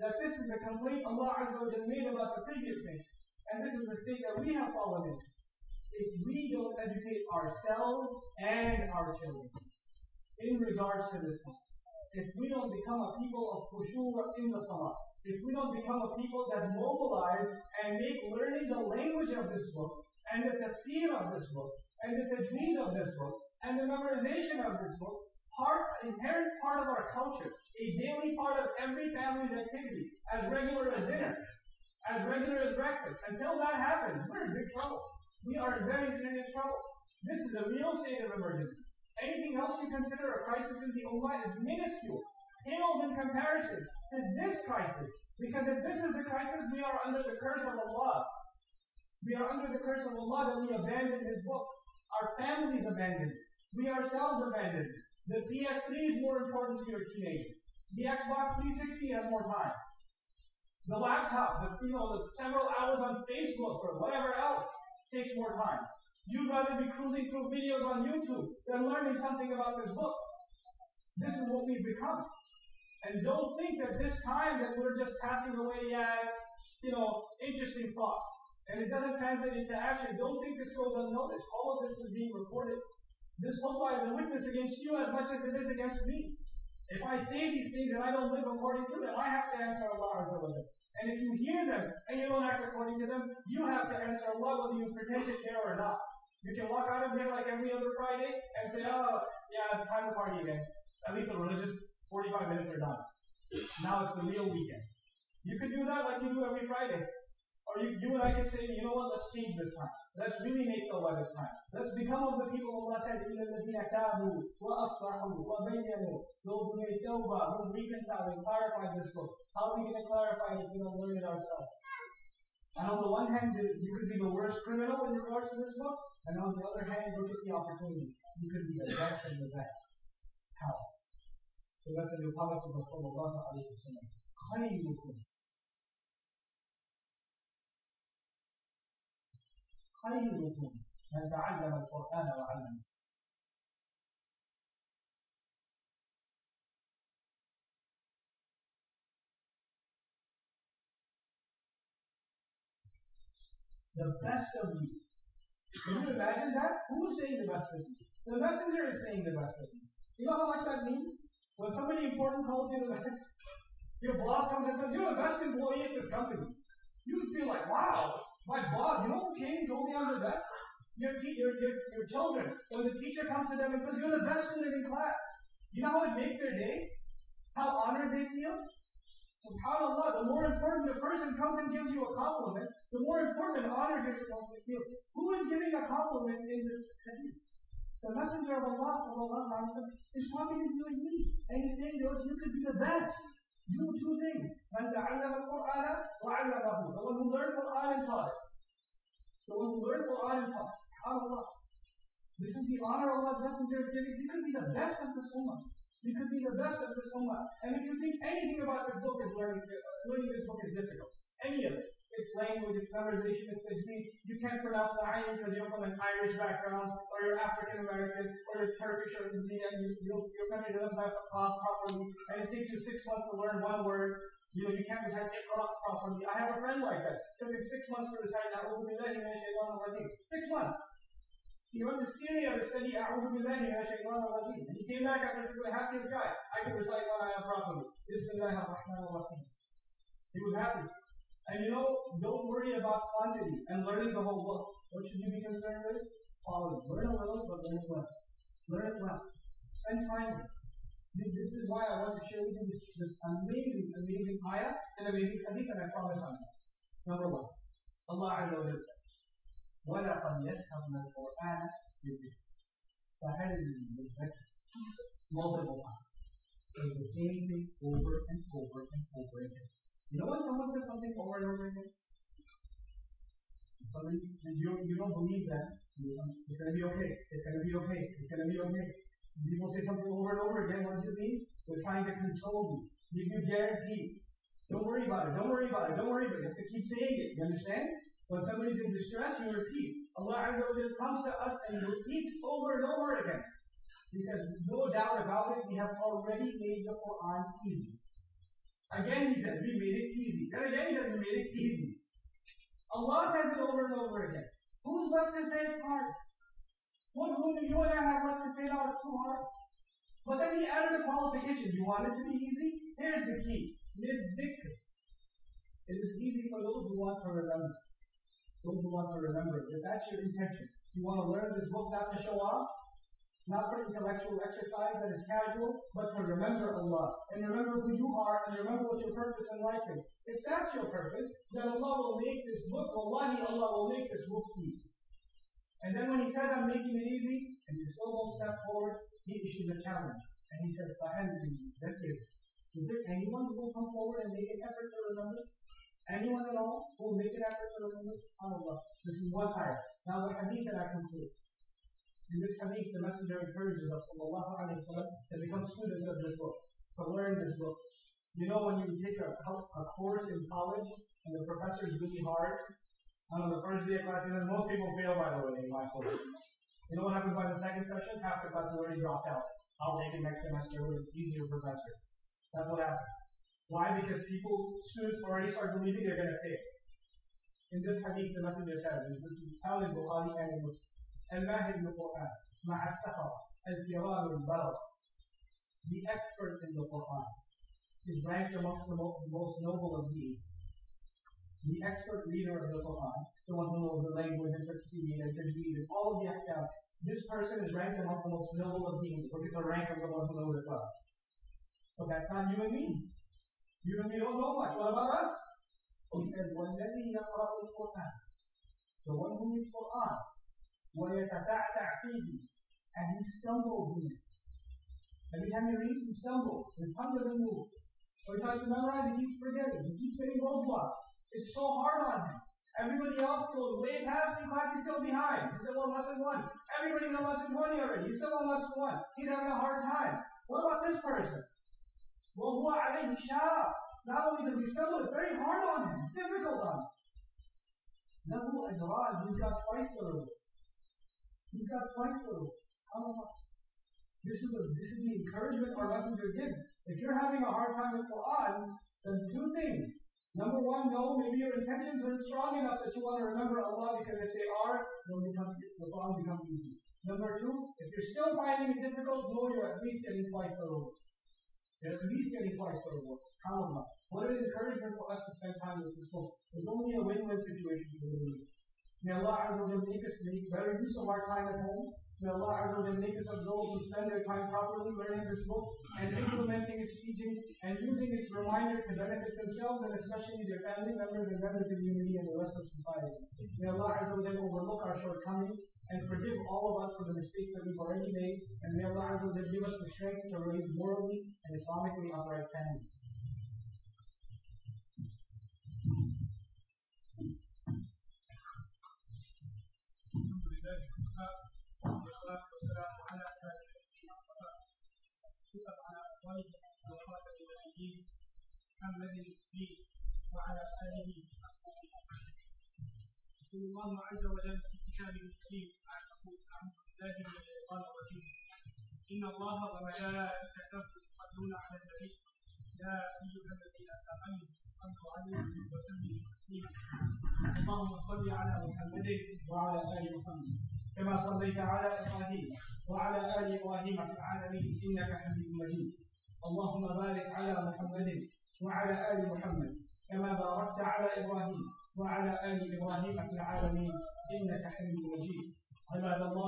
that this is a complaint Allah Azza wa Jalla made about the previous nation. And this is the state that we have fallen into. If we don't educate ourselves and our children in regards to this book, if we don't become a people of khushu' in the salah, if we don't become a people that mobilize and make learning the language of this book, and the tafsir of this book, and the tajweed of this book, and the memorization of this book, inherent part of our culture, a daily part of every family's activity, as regular as dinner, as regular as breakfast. Until that happens, we're in big trouble. We are in very serious trouble. This is a real state of emergency. Anything else you consider a crisis in the ummah is minuscule, pales in comparison to this crisis. Because if this is the crisis, we are under the curse of Allah. We are under the curse of Allah that we abandoned His book. Our families abandoned it. We ourselves abandoned it. The PS3 is more important to your teenager. The Xbox 360 has more time. The laptop, the several hours on Facebook or whatever else takes more time. You'd rather be cruising through videos on YouTube than learning something about this book. This is what we've become. And don't think that this time that we're just passing away as, interesting thought. And it doesn't translate into action. Don't think this goes unnoticed. All of this is being recorded. This khutbah is a witness against you as much as it is against me. If I say these things and I don't live according to them, I have to answer Allah Azza wa Jalla. And if you hear them and you don't act according to them, you have to answer Allah whether you pretend to care or not. You can walk out of here like every other Friday and say, oh, yeah, time to party again. At least the religious 45 minutes are done. Now it's the real weekend. You can do that like you do every Friday. Or you and I can say, you know what, let's change this time. Let's really make tawbah this time. Let's become of the people Allah said, إِلَّا الَّذِينَ تَابُوا وَأَصْلَحُوا وَبَيَّنُوا. Those who made tawbah, who reconciled and clarified this book. How are we going to clarify it if we don't learn it ourselves? And on the one hand, you could be the worst criminal in regards to this book. And on the other hand, look at the opportunity. You could be the best of the best. How? The Messenger of Allah sallallahu alayhi wa sallam. خَيْرُكُمْ خَيْرُكُمْ مَنْ تَعَلَّمَ الْقُرْآنَ وَعَلَّمَهُ. The best of you. Can you imagine that? Who is saying the best of you? The messenger is saying the best of you. You know how much that means? When somebody important calls you the best, your boss comes and says, you're the best employee at this company. You feel like, wow, my boss, who came and told me I'm the best? Your children, when the teacher comes to them and says, you're the best student in class. You know how it makes their day? How honored they feel? SubhanAllah, the more important a person comes and gives you a compliment, the more important and honored you're supposed to feel. Who is giving a compliment in this hadith? The Messenger of Allah sallallahu alaihi wasallam is talking to you and me. And he's saying that you could be the best. Do two things. مَنْ تَعَلَّمَ الْقُرْآنَ وَعَلَّمَهُ. The one who learned Qur'an and taught it. The one who learned Qur'an and taught it. SubhanAllah. This is the honor Allah's Messenger is giving. You could be the best of this ummah. You could be the best of this ummah. And if you think anything about this book is learning this book is difficult, any of it, its language, its memorization, its tajweed, you can't pronounce the ayn because you're from an Irish background, or you're African American, or you're Turkish, or Indian, and your country doesn't have the qaf properly, and it takes you 6 months to learn one word. You can't recite Iqra properly. I have a friend like that. It took him 6 months to recite A'udhu Billahi Minash Shaitanir Rajeem. 6 months. He went to Syria to study A'udhu Billahi Minash Shaitanir Rajeem. And he came back after 6 months, happy as guy. I can recite one ayah properly. Bismillahir Rahmanir Rahim. He was happy. And don't worry about quantity and learning the whole book. What should you be concerned with? Quality. Learn a little, but learn it well. Learn it well. Spend time with it. This is why I want to share with you this amazing, amazing ayah and amazing hadith, and I promise on it. Number one, Allah Azza wa Jalla says, وَلَقَدْ يَسَّرْنَا الْقُرْآنَ لِلذِّكْرِ فَهَلْ مِن مُدَّكِرٍ. Multiple times. It says the same thing over and over and over again. You know when someone says something over and over again? Somebody, you don't believe that. It's going to be okay. It's going to be okay. It's going to be okay. People say something over and over again. What does it mean? They're trying to console you, give you guarantee. Don't worry about it. Don't worry about it. Don't worry about it. You have to keep saying it. You understand? When somebody's in distress, you repeat. Allah Azza wa Jalla comes to us and He repeats over and over again. He says, no doubt about it, we have already made the Quran easy. Again he said, we made it easy. Then again he said, we made it easy. Allah says it over and over again. Who's left to say it's hard? Who do you and I have left to say, no, it's too hard? But then he added a qualification. You want it to be easy? Here's the key. Mid-dhikr. It is easy for those who want to remember. Those who want to remember. If that's your intention. You want to learn this book not to show off, not for intellectual exercise that is casual, but to remember Allah. And remember who you are, and remember what your purpose in life is. If that's your purpose, then Allah will make this book, Wallahi, Allah will make this book easy. And then when he says, I'm making it easy, and you still won't step forward, he issues a challenge. And he says, is there anyone who will come forward and make an effort to remember? Anyone at all who will make an effort to remember? SubhanAllah. This is one ayah. Now the hadith that I conclude. In this hadith, the Messenger encourages us, sallallahu alayhi wa sallam, to become students of this book, to learn this book. You know, when you take a course in college, and the professor is really hard, on the first day of class, and most people fail, by the way, in my course. You know what happens by the second session? Half the class has already dropped out. I'll take it next semester with an easier professor. That's what happens. Why? Because students already start believing they're going to fail. In this hadith, the Messenger says, this is Al Bukhari and Muslim. Al-Mahid al-Quran, Ma'as-Safar, Al-Kiram al-Balagh. The expert in the Quran is ranked amongst the most noble of beings. The expert reader of the Quran, the one who knows the language and tafsir and tajweed and all of the ahkam, this person is ranked among the most noble of beings. Look at the rank of the one who knows it well. But that's not you and me. You and me don't know much. What about us? He says, وَالَّذِي يَقْرَأُ الْقُرْآنَ. The one who reads Quran, وَيَتَتَعْتَعْ فِيهِ, and he stumbles in it. Every time he reads, he stumbles. His tongue doesn't move. When he tries to memorize, he keeps forgetting. He keeps getting roadblocks. It's so hard on him. Everybody else goes way past in class, he's still behind. He's still on lesson 1. Everybody's on lesson 20 already. He's still on lesson 1. He's having a hard time. What about this person? وَهُوَ عَلَيْهِ شَاقٌّ. Not only does he stumble, it's very hard on him. It's difficult on him. لَهُ أَجْرَانِ. He's got twice the reward. He's got twice the reward. This is the encouragement our messenger gives. If you're having a hard time with Quran, then two things. Number one, no, maybe your intentions aren't strong enough that you want to remember Allah, because if they are, then the Quran becomes easy. Number two, if you're still finding it difficult, know you're at least getting twice the reward. You're at least getting twice the reward. SubhanAllah. What an encouragement for us to spend time with this book. It's only a win-win situation for the believer. May Allah Azza wa Jalla make us make better use of our time at home. May Allah Azza wa Jalla make us of those who spend their time properly learning this book and implementing its teachings and using its reminder to benefit themselves and especially their family members and then the community and the rest of society. May Allah Azza wa Jalla overlook our shortcomings and forgive all of us for the mistakes that we've already made. And may Allah Azza wa Jalla give us the strength to raise morally and Islamically upright families. والصلاة والسلام على أشرف الأنبياء يوسف على أخوانه وخاتم النبيين محمد الدين وعلى آله وصحبه أجمعين. يقول الله عز وجل في كتابه الكريم بعد يقول أعوذ بالله من الشيطان الرجيم إن الله وملائكته يصلون على النبي يا أيها الذين آمنوا صلوا عليه وسلموا تسليما. اللهم صل على محمد وعلى آل محمد كما صليت على إبراهيم وعلى آل إبراهيم في العالمين إنك حميد مجيد. اللهم بارك على محمد وعلى آل محمد كما باركت على إبراهيم وعلى آل إبراهيم في العالمين إنك حميد مجيد. عباد الله